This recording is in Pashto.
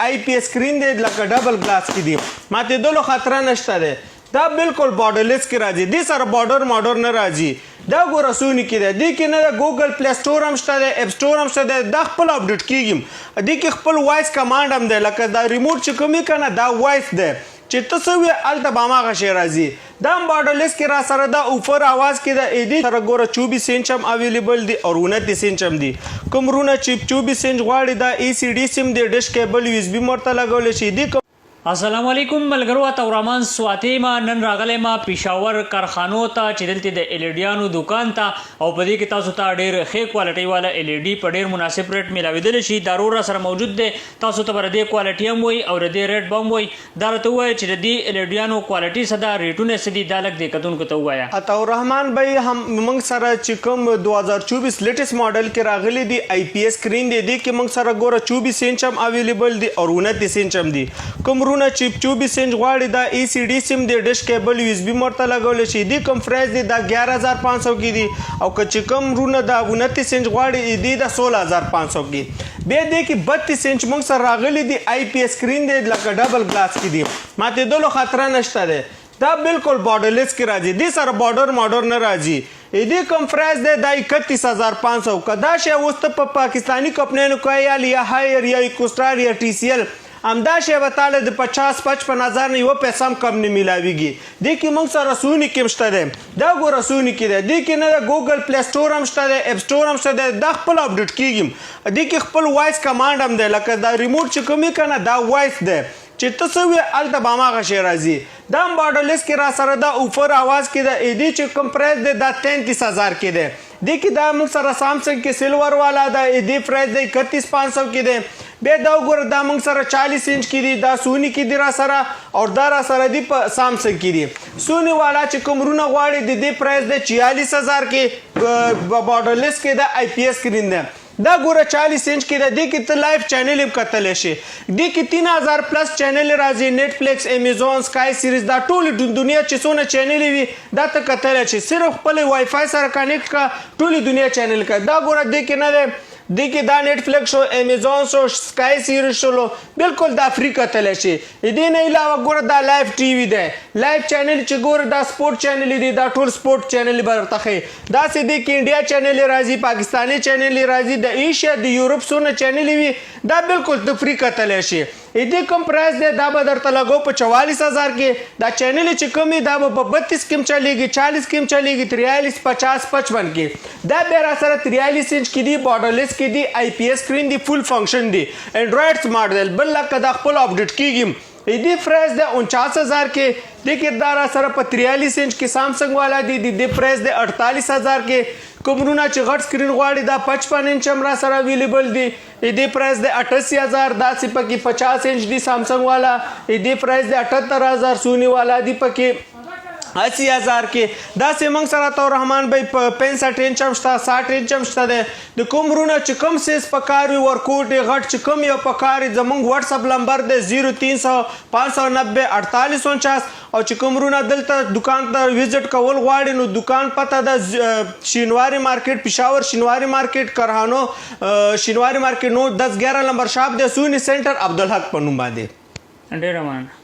آی پی سکرین دی لکه ډبل ګلاس کې دی ماتېدلو خطره نشته دی دا بالکل بارډرلیس کې راځي دې سره بارډر ماډر نه راځي دا ګوره سوني کې دی دې کې نه د ګوګل پلی سټور هم شته دی اپ سټور هم شته دی دا خپل اپډیټ کېږي دې کې خپل وایس کمانډ هم دی لکه دا ریموټ چې کوم وي که نه دا وایس دی چې ته څه وي هلته به هماغه شی راځي دا هم بارډرلیس کې را سره دا اوفر آواز کې ده دې سره ګوره 24 انچ هم اویلیبل دی او 29 انچ هم دی کوم رونه چې 24 انچ غواړي دا ای سی ډي سیم دی ډش کیبل یو اس بي مرته لګولی شي دې السلام علیکم ملګرو ته ورمان سواتی ما نن راغلی ما پشاور کارخانو ته چې دلته د ایلډیانو دکان ته او په دې کې تاسو ته ډېر ښه کوالټي والا ایلډي په ډېر مناسب ریټ میلاویدلی شي دا رور سره موجود دی تاسو ته به د دې کوالټي هم وایي او د دې ریټ به هم وایي دا راته ووایه چې د دې ایلډیانو کوالټي څه ده ریټونه څه دي دا لږ دې کتونکو ته ووایه عطاورحمان بھائی هم موږ سره چې کوم 2024 لیټسټ ماډل کې راغلی دی آی پی ایس سکرین دی دې کې موږ سره ګوره 24 انچ هم اویلیبل دی او 29 انچ هم دی کوم چې 24 انچ غواړي دا ای سی ډي سیم دی ډش کیبل یو اس بي مرته لګولی شي دې کوم پرایس دی دا 11500 کې دی او که چې کوم رونه دا 29 انچ غواړي دی دا 16500 کې بیا دې کې 32 انچ موږ سره راغلی دی آی پی ایس سکرین دی لکه ډبل ګلاس کې دی ماتېدلو خطره نشته دی دا بالکل بارډرلیس کې راځي دې سره بارډر ماډر نه راځي دې کوم پرایس دی دا 31500 که دا شی اوس ته په پاکستاني کمپنیانو کې یا هایر یا کوسټار یا ټي سی ایل همدا شی به تاله د 50-55 هزار نه یوه پیسه هم کم نه میلاویږي دې کې موږ سره سوني کې هم شته دی دا ګوره سوني کې دی دې کې نه د ګوګل پلی سټور هم شته دی اپ سټور هم شته دی دا خپل اپډیټ کېږي دې کې خپل وایس کمانډ هم دی لکه دا ریموټ چې کوم وي که نه دا وایس دی چې ته څه وي هلته به هماغه شی راځي دا هم بارډرلیس کې را سره دا اوفر آواز کې ده دې چې کوم پرایس دی دا 33000 کې دی دې کې دا موږ سره سامسنګ کې سلور والا ده دې پرایس دی 31500 کې دی بیا دا وګوره دا موږ سره 40 انچ کې دي دا سوني کې دي را سره او دا را سره دي په سامسنګ کې دي سوني والا چې کوم رونه غواړي د دې پرایس دی 44000 کې بارډرلیس کې دا آی پی ایس سکرین دی دا ګوره 40 انچ کې ده دې کې ته لایف چینل هم کتلی شي دې کې 3000 پلس چینل راځي نیټفلکس امیزون سکای سیریز دا ټولې دنیا چې څونه چینلې وي دا ته کتلی شي صرف خپل وای فای سره کنیکټ کا ټولې دنیا چینل کا دا ګوره دې کې نه دی دې کې دا نیټفلکس شو امیزون شو سکای سیریز شو بالکل دا فری کتلی شي دې نه علاوه ګوره دا لایف ټي وي دی لایف چینل چې ګوره دا سپورټ چینل دي دا ټول سپورټ چینل به درته ښیي داسې دې کې انډیا چینل راځي پاکستاني چینل راځي د ایشیا د یورپ څونه چینل وي دا بالکل ته فری کتلی شي دې کوم پرایس دی دا به درته لګو په 44000 کې دا چینل چې کوم دا به په 32 کې هم چلیږي 40 کې هم چلیږي 43 50 55 کې دا بیا را سره 43 انچ کې دی بارډرلیس کې دی آی پی ایس سکرین دی فل فنکشن دی انډرایډ سمارټ دی بل لکه دا خپل اپډیټ کېږي دې پرایس دی 49000 کې دې کې دا را سره په 43 انچ کې سامسنګ والا دی دې پرایس دی 48000 کې کومرونه چې غټ سکرین غواړي دا 55 انچ هم را سره اویلیبل دی دې پرایس دی 88000 داسې پکې 50 انچ دی سامسنګ والا دې پرایس دی 78000 سونی والا دی پکې 80000 کې داسې موږ سره عطاورحمان بھائی په 65 انچ هم شته 60 انچ هم شته دی د کوم رونه چې کوم سیز پکار وي ورکوټ یې غټ چې کوم یو پکار وي زموږ وټساپ نمبر دی 0300 590 4849 او چې کوم رونه دلته دکان ته وزټ کول غواړي نو دکان پته ده شینواری مارکیټ پشاور شینواری مارکیټ کارخانو شینواری مارکیټ نو 10-11 نمبر شاپ دی سونی سینټر عبدالحق په نوم باندې ډېر مننه